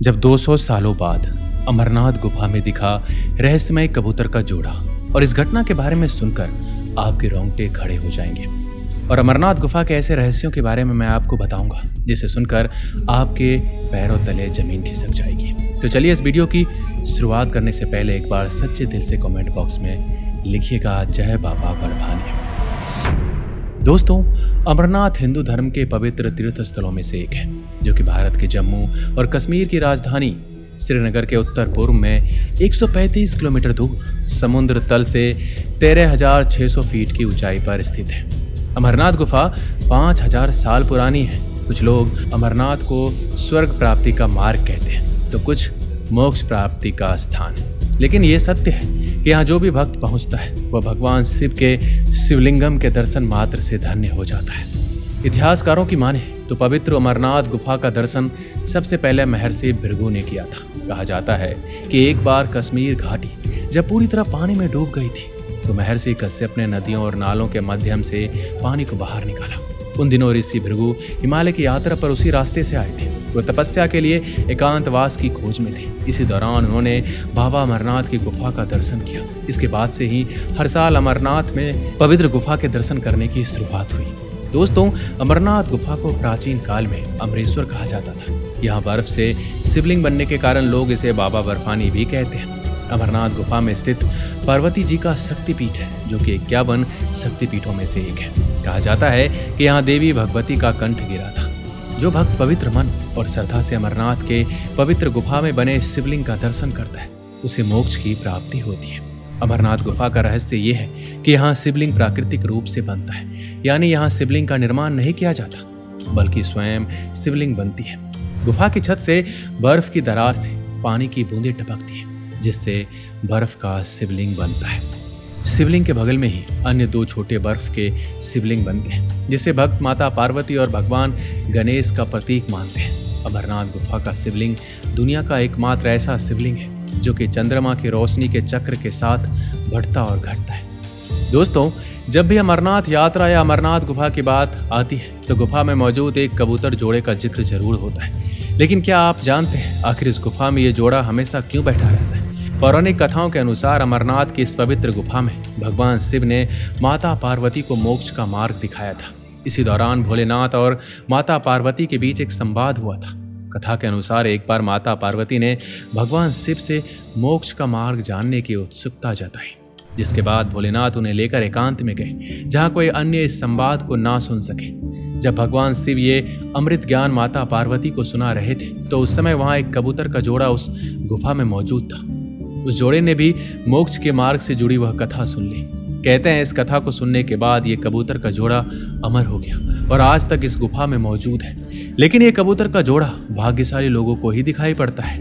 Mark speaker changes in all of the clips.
Speaker 1: जब 200 सालों बाद अमरनाथ गुफा में दिखा रहस्यमय कबूतर का जोड़ा, और इस घटना के बारे में सुनकर आपके रोंगटे खड़े हो जाएंगे। और अमरनाथ गुफा के ऐसे रहस्यों के बारे में मैं आपको बताऊंगा जिसे सुनकर आपके पैरों तले जमीन खिसक जाएगी। तो चलिए इस वीडियो की शुरुआत करने से पहले एक बार सच्चे दिल से कमेंट बॉक्स में लिखिएगा जय बाबा बर्फानी। दोस्तों, अमरनाथ हिंदू धर्म के पवित्र तीर्थ स्थलों में से एक है, जो कि भारत के जम्मू और कश्मीर की राजधानी श्रीनगर के उत्तर पूर्व में 135 किलोमीटर दूर समुद्र तल से 13,600 फीट की ऊंचाई पर स्थित है। अमरनाथ गुफा 5,000 साल पुरानी है। कुछ लोग अमरनाथ को स्वर्ग प्राप्ति का मार्ग कहते हैं, तो कुछ मोक्ष प्राप्ति का स्थान। लेकिन ये सत्य है कि यहाँ जो भी भक्त पहुँचता है वह भगवान शिव के शिवलिंगम के दर्शन मात्र से धन्य हो जाता है। इतिहासकारों की माने तो पवित्र अमरनाथ गुफा का दर्शन सबसे पहले महर्षि भृगु ने किया था। कहा जाता है कि एक बार कश्मीर घाटी जब पूरी तरह पानी में डूब गई थी तो महर्षि कश्यप ने नदियों और नालों के माध्यम से पानी को बाहर निकाला। उन दिनों ऋषि भृगु हिमालय की यात्रा पर उसी रास्ते से आए थे। वो तपस्या के लिए एकांतवास की खोज में थे। इसी दौरान उन्होंने बाबा अमरनाथ की गुफा का दर्शन किया। इसके बाद से ही हर साल अमरनाथ में पवित्र गुफा के दर्शन करने की शुरुआत हुई। दोस्तों, अमरनाथ गुफा को प्राचीन काल में अमरेश्वर कहा जाता था। यहाँ बर्फ से शिवलिंग बनने के कारण लोग इसे बाबा बर्फानी भी कहते हैं। अमरनाथ गुफा में स्थित पार्वती जी का शक्तिपीठ है, जो कि 51 शक्तिपीठों में से एक है। कहा जाता है कि यहाँ देवी भगवती का कंठ गिरा था। जो भक्त पवित्र मन और श्रद्धा से अमरनाथ के पवित्र गुफा में बने शिवलिंग का दर्शन करता है उसे मोक्ष की प्राप्ति होती है। अमरनाथ गुफा का रहस्य ये है कि यहाँ शिवलिंग प्राकृतिक रूप से बनता है, यानी यहाँ शिवलिंग का निर्माण नहीं किया जाता बल्कि स्वयं शिवलिंग बनती है। गुफा की छत से बर्फ की दरार से पानी की बूंदें टपकती है, जिससे बर्फ का शिवलिंग बनता है। शिवलिंग के बगल में ही अन्य 2 छोटे बर्फ के शिवलिंग बनते हैं, जिसे भक्त माता पार्वती और भगवान गणेश का प्रतीक मानते हैं। अमरनाथ गुफा का शिवलिंग दुनिया का एकमात्र ऐसा शिवलिंग है जो कि चंद्रमा की रोशनी के चक्र के साथ बढ़ता और घटता है। दोस्तों, जब भी अमरनाथ यात्रा या अमरनाथ गुफा की बात आती है तो गुफा में मौजूद एक कबूतर जोड़े का जिक्र जरूर होता है। लेकिन क्या आप जानते हैं आखिर इस गुफा में ये जोड़ा हमेशा क्यों बैठा रहता है? पौराणिक कथाओं के अनुसार अमरनाथ की इस पवित्र गुफा में भगवान शिव ने माता पार्वती को मोक्ष का मार्ग दिखाया था। इसी दौरान भोलेनाथ और माता पार्वती के बीच एक संवाद हुआ था। कथा के अनुसार एक बार माता पार्वती ने भगवान शिव से मोक्ष का मार्ग जानने की उत्सुकता जताई, जिसके बाद भोलेनाथ उन्हें लेकर एकांत में गए जहाँ कोई अन्य इस संवाद को ना सुन सके। जब भगवान शिव ये अमृत ज्ञान माता पार्वती को सुना रहे थे तो उस समय वहाँ एक कबूतर का जोड़ा उस गुफा में मौजूद था। उस जोड़े ने भी मोक्ष के मार्ग से जुड़ी वह कथा सुन ली। कहते हैं इस कथा को सुनने के बाद ये कबूतर का जोड़ा अमर हो गया और आज तक इस गुफा में मौजूद है। लेकिन ये कबूतर का जोड़ा भाग्यशाली लोगों को ही दिखाई पड़ता है।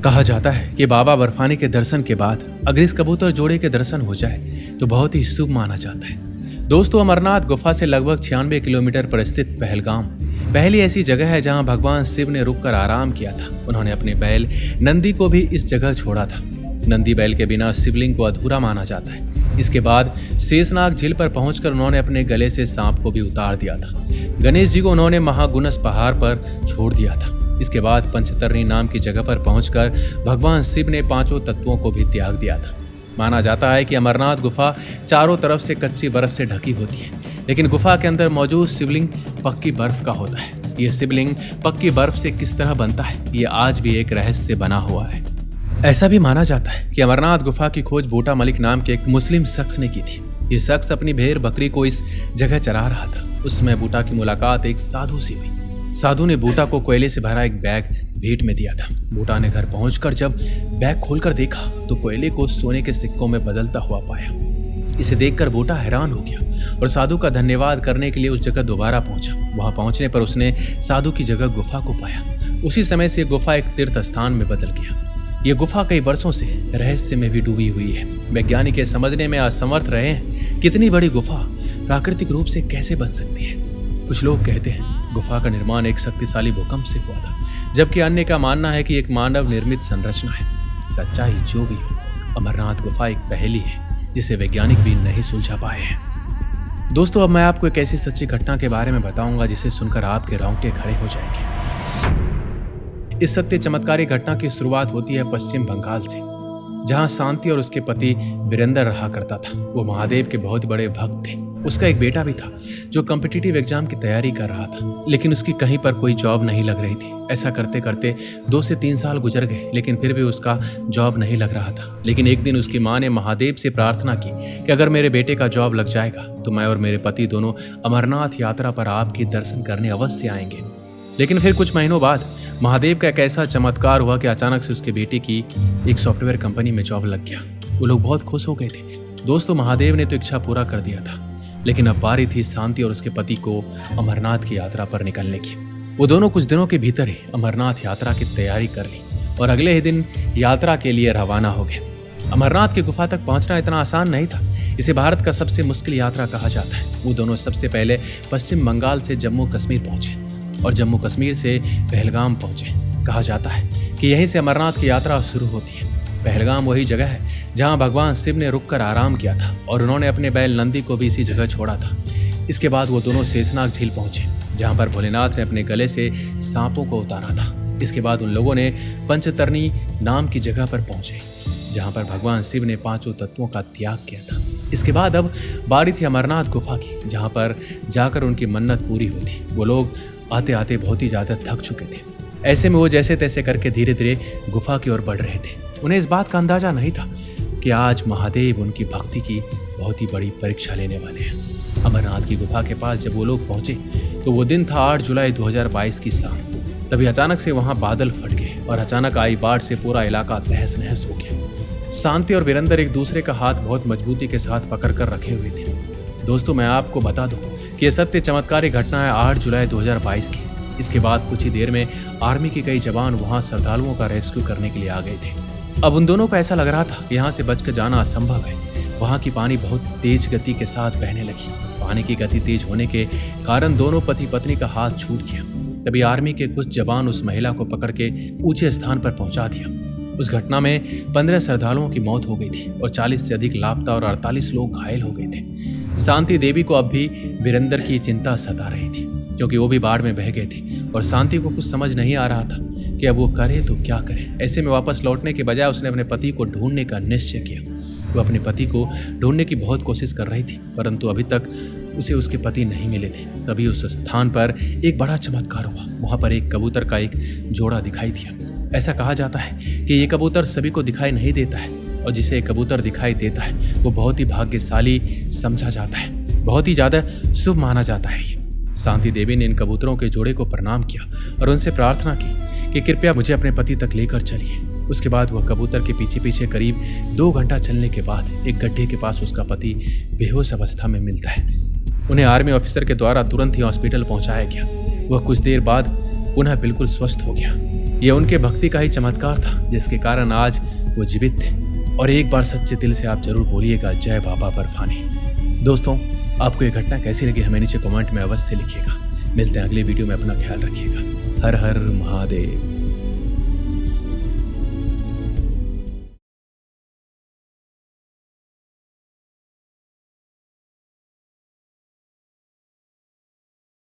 Speaker 1: कहा जाता है कि बाबा बर्फानी के दर्शन के बाद अगर इस कबूतर जोड़े के दर्शन हो जाए तो बहुत ही शुभ माना जाता है। दोस्तों, अमरनाथ गुफा से लगभग 96 किलोमीटर पर स्थित पहलगाम पहली ऐसी जगह है जहां भगवान शिव ने रुककर आराम किया था। उन्होंने अपने बैल नंदी को भी इस जगह छोड़ा था। नंदी बैल के बिना शिवलिंग को अधूरा माना जाता है। इसके बाद शेषनाग झील पर पहुंचकर उन्होंने अपने गले से सांप को भी उतार दिया था। गणेश जी को उन्होंने महागुनस पहाड़ पर छोड़ दिया था। इसके बाद पंचतरणी नाम की जगह पर पहुंचकर भगवान शिव ने 5 तत्वों को भी त्याग दिया था। माना जाता है कि अमरनाथ गुफा चारों तरफ से कच्ची बर्फ से ढकी होती है, लेकिन गुफा के अंदर मौजूद शिवलिंग पक्की बर्फ का होता है। यह शिवलिंग पक्की बर्फ से किस तरह बनता है, ये आज भी एक रहस्य बना हुआ है। ऐसा भी माना जाता है कि अमरनाथ गुफा की खोज बूटा मलिक नाम के एक मुस्लिम शख्स ने की थी। ये शख्स अपनी भेड़ बकरी को इस जगह चरा रहा था। उस समय बूटा की मुलाकात एक साधु से हुई। साधु ने बूटा को कोयले से भरा एक बैग भेंट में दिया था। बूटा ने घर पहुंचकर जब बैग खोलकर देखा तो कोयले को सोने के सिक्कों में बदलता हुआ पाया। इसे देखकर बूटा हैरान हो गया और साधु का धन्यवाद करने के लिए उस जगह दोबारा पहुंचा। वहां पहुंचने पर उसने साधु की जगह गुफा को पाया। उसी समय से गुफा एक तीर्थ स्थान में बदल गया। ये गुफा कई वर्षों से रहस्य में भी डूबी हुई है। वैज्ञानिक ये समझने में असमर्थ रहे हैं कितनी बड़ी गुफा प्राकृतिक रूप से कैसे बन सकती है। कुछ लोग कहते हैं गुफा का निर्माण एक शक्तिशाली भूकंप से हुआ था, जबकि अन्य का मानना है कि एक मानव निर्मित संरचना है। सच्चाई जो भी हो, अमरनाथ गुफा एक पहेली है जिसे वैज्ञानिक भी नहीं सुलझा पाए हैं। दोस्तों, अब मैं आपको एक ऐसी सच्ची घटना के बारे में बताऊंगा जिसे सुनकर आपके रोंगटे खड़े हो जाएंगे। इस सत्य चमत्कारी घटना की शुरुआत होती है पश्चिम बंगाल से, जहां शांति और उसके पति वीरेंद्र रहा करता था। वो महादेव के बहुत बड़े भक्त थे। उसका एक बेटा भी था जो कॉम्पिटिटिव एग्जाम की तैयारी कर रहा था, लेकिन उसकी कहीं पर कोई जॉब नहीं लग रही थी। ऐसा करते करते 2 से 3 साल गुजर गए, लेकिन फिर भी उसका जॉब नहीं लग रहा था। लेकिन एक दिन उसकी माँ ने महादेव से प्रार्थना की कि अगर मेरे बेटे का जॉब लग जाएगा तो मैं और मेरे पति दोनों अमरनाथ यात्रा पर आपके दर्शन करने अवश्य आएंगे। लेकिन फिर कुछ महीनों बाद महादेव का एक ऐसा चमत्कार हुआ कि अचानक से उसके बेटे की एक सॉफ्टवेयर कंपनी में जॉब लग गया। वो लोग बहुत खुश हो गए थे। दोस्तों, महादेव ने तो इच्छा पूरा कर दिया था, लेकिन अब बारी थी शांति और उसके पति को अमरनाथ की यात्रा पर निकलने की। वो दोनों कुछ दिनों के भीतर ही अमरनाथ यात्रा की तैयारी कर ली और अगले ही दिन यात्रा के लिए रवाना हो गए। अमरनाथ की गुफा तक पहुंचना इतना आसान नहीं था। इसे भारत का सबसे मुश्किल यात्रा कहा जाता है। वो दोनों सबसे पहले पश्चिम बंगाल से जम्मू कश्मीर पहुंचे और जम्मू कश्मीर से पहलगाम पहुंचे। कहा जाता है कि यहीं से अमरनाथ की यात्रा शुरू होती है। पहलगाम वही जगह है जहां भगवान शिव ने रुककर आराम किया था और उन्होंने अपने बैल नंदी को भी इसी जगह छोड़ा था। इसके बाद वो दोनों शेषनाग झील पहुंचे, जहां पर भोलेनाथ ने अपने गले से सांपों को उतारा था। इसके बाद उन लोगों ने पंचतरणी नाम की जगह पर पहुंचे, जहां पर भगवान शिव ने 5 तत्वों का त्याग किया था। इसके बाद अब बारी थी अमरनाथ गुफा की, जहां पर जाकर उनकी मन्नत पूरी हुई थी। वो लोग आते आते बहुत ही ज्यादा थक चुके थे। ऐसे में वो जैसे तैसे करके धीरे धीरे गुफा की ओर बढ़ रहे थे। उन्हें इस बात का अंदाजा नहीं था कि आज महादेव उनकी भक्ति की बहुत ही बड़ी परीक्षा लेने वाले हैं। अमरनाथ की गुफा के पास जब वो लोग पहुंचे तो वो दिन था 8 जुलाई 2022 की शाम। तभी अचानक से वहां बादल फट गए और अचानक आई बाढ़ से पूरा इलाका तहस नहस हो गया। शांति और वीरेंद्र एक दूसरे का हाथ बहुत मजबूती के साथ पकड़ कर रखे हुए थे। दोस्तों, मैं आपको बता दूं कि यह सत्य चमत्कारी घटना है 8 जुलाई 2022 की। इसके बाद कुछ ही देर में आर्मी के कई जवान वहां श्रद्धालुओं का रेस्क्यू करने के लिए आ गए थे। अब उन दोनों को ऐसा लग रहा था कि यहाँ से बचकर जाना असंभव है। वहां की पानी बहुत तेज गति के साथ बहने लगी। पानी की गति तेज होने के कारण दोनों पति पत्नी का हाथ छूट गया। तभी आर्मी के कुछ जवान उस महिला को पकड़ के ऊंचे स्थान पर पहुंचा दिया। उस घटना में 15 श्रद्धालुओं की मौत हो गई थी और 40 से अधिक लापता और 48 लोग घायल हो गए थे। शांति देवी को अब भी वीरेंद्र की चिंता सता रही थी, क्योंकि वो भी बाढ़ में बह गए थे और शांति को कुछ समझ नहीं आ रहा था कि अब वो करे तो क्या करे। ऐसे में वापस लौटने के बजाय उसने अपने पति को ढूंढने का निश्चय किया। वो अपने पति को ढूंढने की बहुत कोशिश कर रही थी, परंतु अभी तक उसे उसके पति नहीं मिले थे। तभी उस स्थान पर एक बड़ा चमत्कार हुआ। वहां पर एक कबूतर का एक जोड़ा दिखाई दिया। ऐसा कहा जाता है कि ये कबूतर सभी को दिखाई नहीं देता है और जिसे कबूतर दिखाई देता है वो बहुत ही भाग्यशाली समझा जाता है, बहुत ही ज्यादा शुभ माना जाता है। शांति देवी ने इन कबूतरों के जोड़े को प्रणाम किया और उनसे प्रार्थना की कि कृपया मुझे अपने पति तक लेकर चलिए। उसके बाद वह कबूतर के पीछे पीछे करीब 2 घंटा चलने के बाद एक गड्ढे के पास उसका पति बेहोश अवस्था में मिलता है। उन्हें आर्मी ऑफिसर के द्वारा तुरंत ही हॉस्पिटल पहुंचाया गया। वह कुछ देर बाद पुनः बिल्कुल स्वस्थ हो गया। यह उनके भक्ति का ही चमत्कार था, जिसके कारण आज वो जीवित थे। और एक बार सच्चे दिल से आप जरूर बोलिएगा, जय बाबा बर्फानी। दोस्तों, आपको ये घटना कैसी लगी हमें नीचे कमेंट में अवश्य लिखिएगा। मिलते हैं अगले वीडियो में। अपना ख्याल रखिएगा। हर हर महादेव।